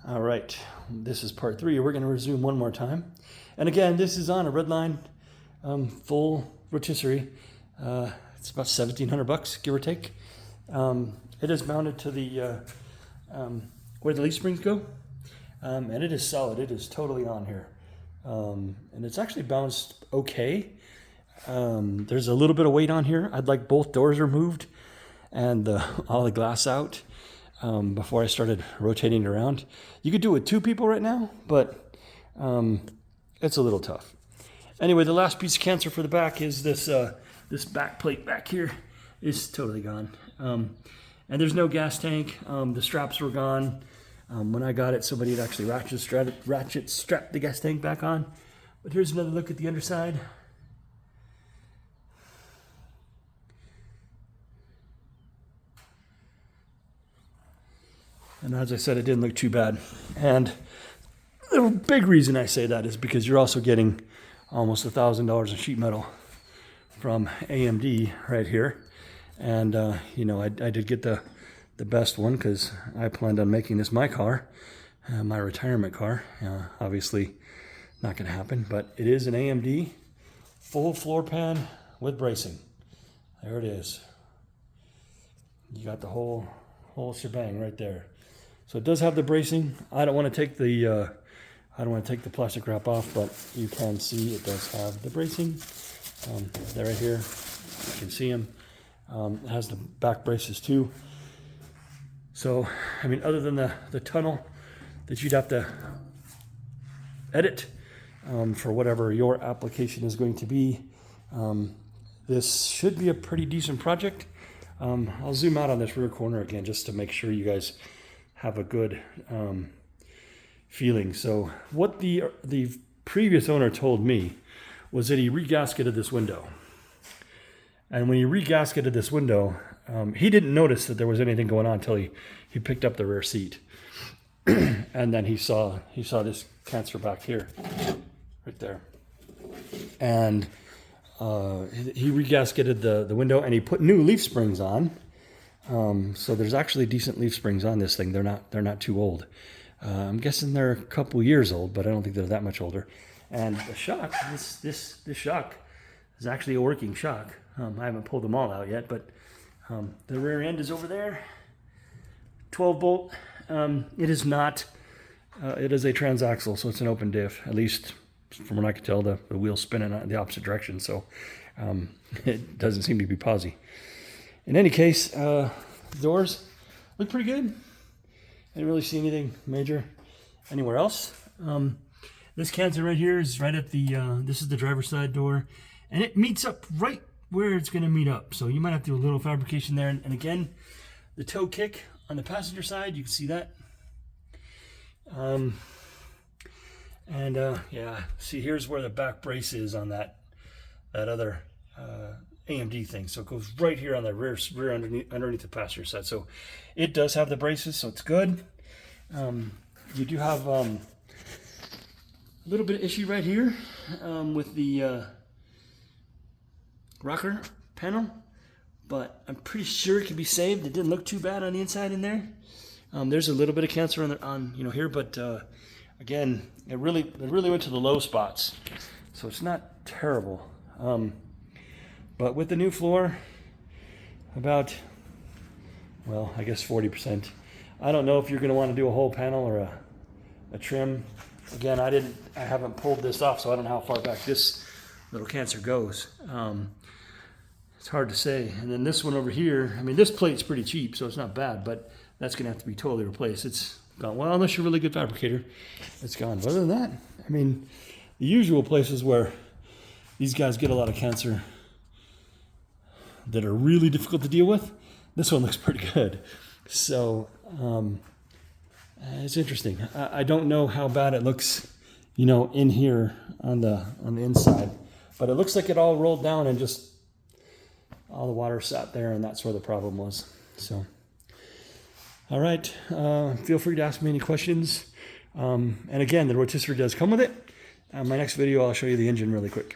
All right, this is part 3. We're going to resume one more time. And again, this is on a Redline full rotisserie. It's about $1,700, give or take. It is mounted to the where the leaf springs go, and it is solid. It is totally on here, and it's actually bounced okay. There's a little bit of weight on here. I'd like both doors removed and all the glass out before I started rotating it around. You could do it with 2 people right now, but it's a little tough. Anyway, the last piece of cancer for the back is this this back plate back here is totally gone. And there's no gas tank. The straps were gone. When I got it, somebody had actually ratchet strapped the gas tank back on. But here's another look at the underside. And as I said, it didn't look too bad. And the big reason I say that is because you're also getting almost $1,000 in sheet metal from AMD right here. And, you know, I did get the best one because I planned on making this my car, my retirement car. Obviously not going to happen, but it is an AMD full floor pan with bracing. There it is. You got the whole shebang right there. So it does have the bracing. I don't want to take the plastic wrap off, but you can see it does have the bracing. They're right here. You can see them. It has the back braces too. So, I mean, other than the tunnel that you'd have to edit for whatever your application is going to be, this should be a pretty decent project. I'll zoom out on this rear corner again just to make sure you guys have a good feeling. So what the previous owner told me was that he regasketed this window. And when he regasketed this window, he didn't notice that there was anything going on until he picked up the rear seat. And then he saw this cancer back here, right there. And he regasketed the window, and he put new leaf springs on. So there's actually decent leaf springs on this thing. They're not too old. I'm guessing they're a couple years old, but I don't think they're that much older. And the shock, this shock is actually a working shock. I haven't pulled them all out yet, but the rear end is over there. 12 bolt. It is not. It is a transaxle, so it's an open diff. At least from what I can tell, the wheel's spinning in the opposite direction, so it doesn't seem to be posy. In any case, the doors look pretty good. I didn't really see anything major anywhere else. This cancer right here is right at the, this is the driver's side door, and it meets up right where it's going to meet up. So you might have to do a little fabrication there. And again, the toe kick on the passenger side, you can see that. Yeah, see, here's where the back brace is on that other AMD thing. So it goes right here on the rear underneath the passenger side. So it does have the braces, so it's good. You do have a little bit of issue right here with the rocker panel, but I'm pretty sure it can be saved. It didn't look too bad on the inside in there. There's a little bit of cancer on here, but again, it really went to the low spots, so it's not terrible. But with the new floor, about, well, I guess 40%. I don't know if you're going to want to do a whole panel or a trim. Again, I haven't pulled this off, so I don't know how far back this little cancer goes. It's hard to say. And then this one over here, I mean, this plate's pretty cheap, so it's not bad, but that's going to have to be totally replaced. It's gone. Well, unless you're a really good fabricator, it's gone. But other than that, I mean, the usual places where these guys get a lot of cancer that are really difficult to deal with, this one looks pretty good. So it's interesting. I don't know how bad it looks, in here on the inside, but it looks like it all rolled down and just all the water sat there, and that's where the problem was. So, all right, feel free to ask me any questions. And again, the rotisserie does come with it. My next video, I'll show you the engine really quick.